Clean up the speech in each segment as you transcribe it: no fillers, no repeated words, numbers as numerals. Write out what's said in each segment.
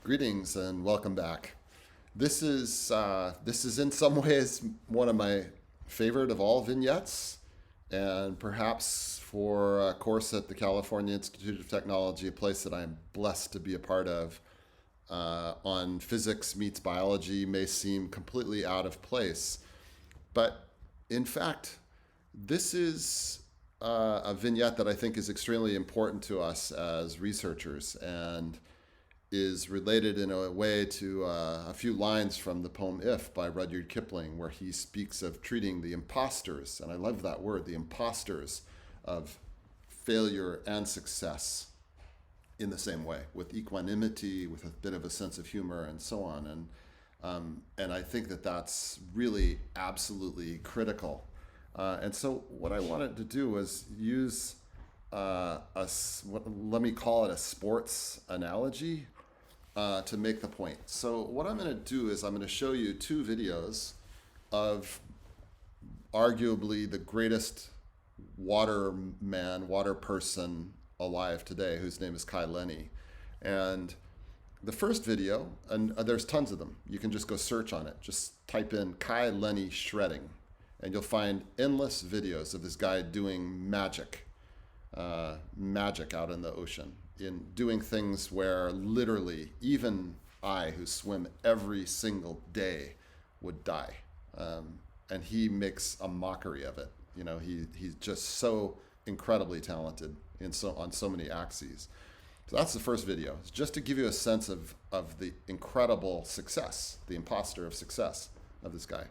Greetings and welcome back. This is in some ways one of my favorite of all vignettes, and perhaps for a course at the California Institute of Technology, a place that I'm blessed to be a part of, on physics meets biology may seem completely out of place, but in fact, this is a vignette that I think is extremely important to us as researchers and is related in a way to a few lines from the poem If by Rudyard Kipling, where he speaks of treating the imposters, and I love that word, the imposters of failure and success in the same way, with equanimity, with a bit of a sense of humor, and so on. And I think that that's really absolutely critical. And so what I wanted to do was use let me call it a sports analogy to make the point. So what I'm going to do is I'm going to show you two videos of arguably the greatest water person alive today, whose name is Kai Lenny. And the first video, and there's tons of them, you can just go search on it. Just type in Kai Lenny shredding, and you'll find endless videos of this guy doing magic out in the ocean, in doing things where literally even I, who swim every single day, would die. And he makes a mockery of it. You know, he's just so incredibly talented on so many axes. So that's the first video. It's just to give you a sense of the incredible success, the imposter of success of this guy.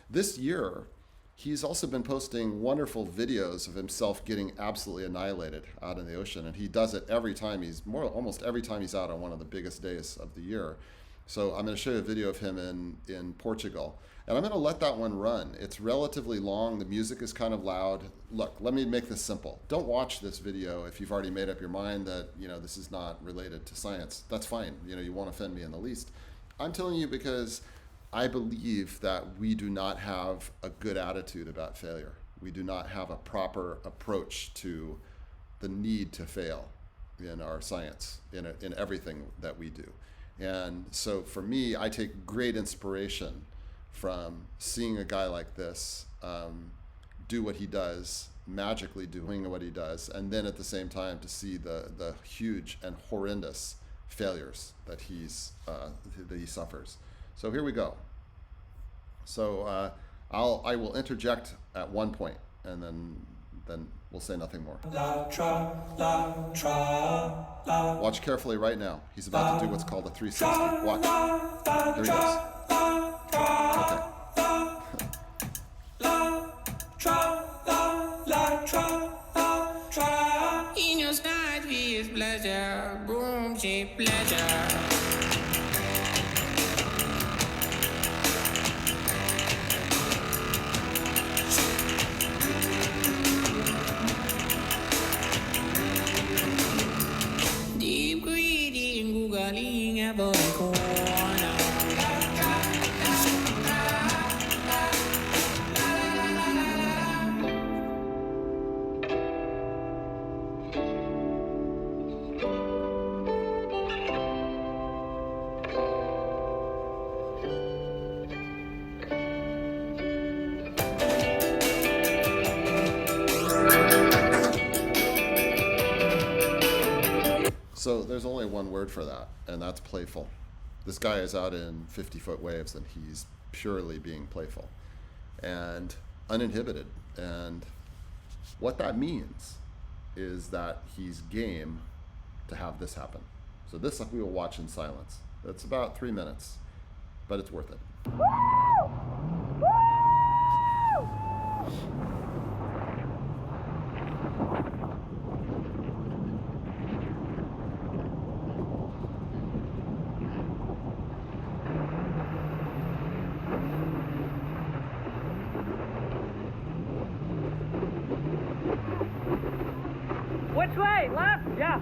This year, he's also been posting wonderful videos of himself getting absolutely annihilated out in the ocean, and he does it almost every time he's out on one of the biggest days of the year. So I'm going to show you a video of him in Portugal, and I'm going to let that one run. It's relatively long. The music is kind of loud. Look, let me make this simple. Don't watch this video if you've already made up your mind that, this is not related to science. That's fine. You won't offend me in the least. I'm telling you because I believe that we do not have a good attitude about failure. We do not have a proper approach to the need to fail in our science, in everything that we do. And so for me, I take great inspiration from seeing a guy like this do what he does, magically doing what he does, and then at the same time to see the huge and horrendous failures that he suffers. So here we go. So I will interject at one point, and then we'll say nothing more. Watch carefully right now. He's about to do what's called a 360. Watch. Here he goes. Okay. In your side is pleasure, boom, she pleasure. So there's only one word for that, and that's playful. This guy is out in 50-foot waves, and he's purely being playful and uninhibited. And what that means is that he's game to have this happen. So this we will watch in silence. It's about 3 minutes, but it's worth it. Which way? Left? Yeah.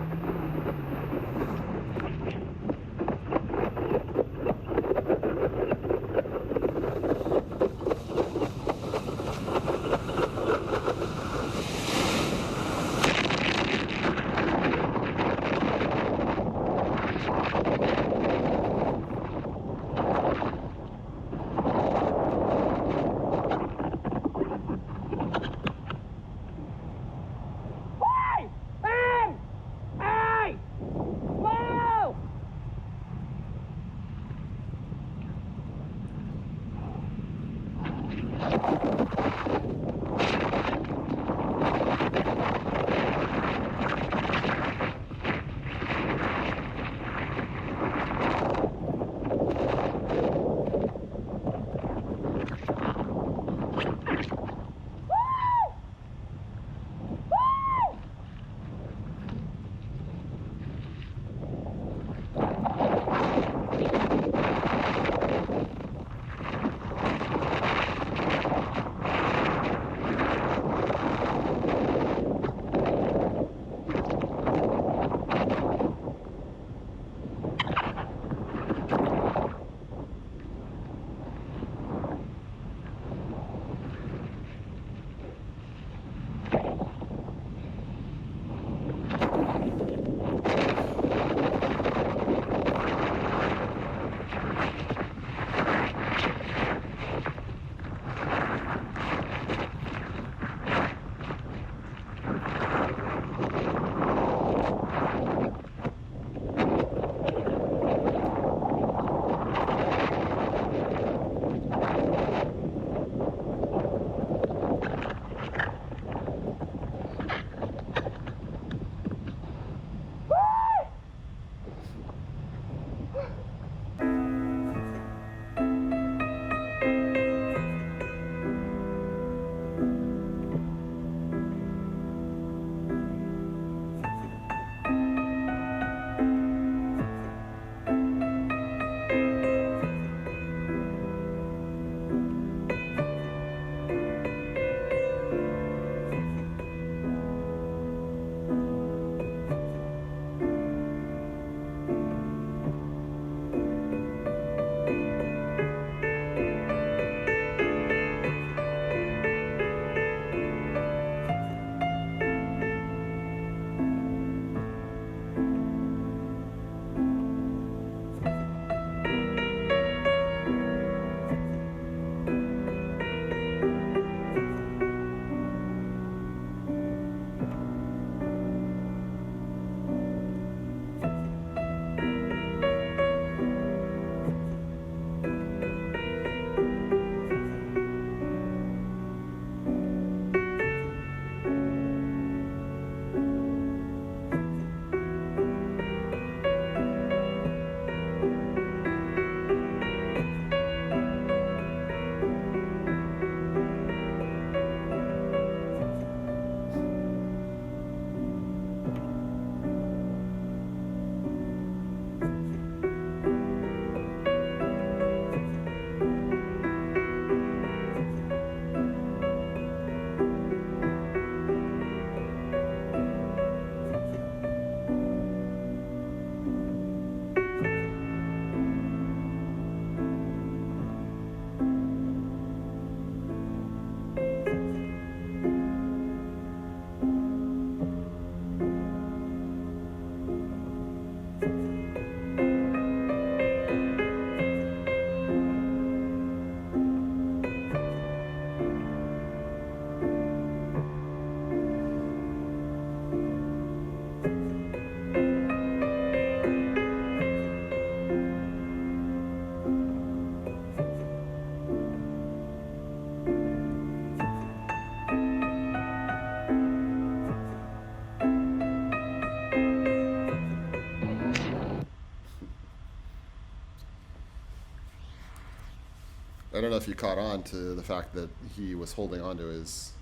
I don't know if you caught on to the fact that he was holding onto his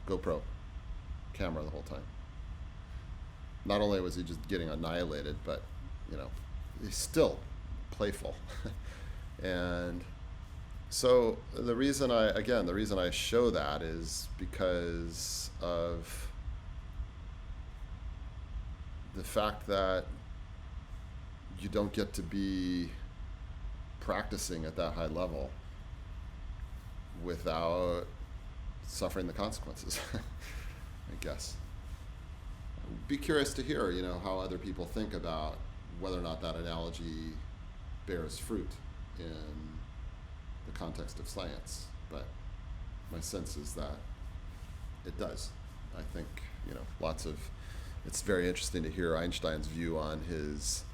GoPro camera the whole time. Not only was he just getting annihilated, but he's still playful. And so the reason I show that is because of the fact that you don't get to be practicing at that high level without suffering the consequences. I guess. Be curious to hear, how other people think about whether or not that analogy bears fruit in the context of science. But my sense is that it does. I think, it's very interesting to hear Einstein's view on his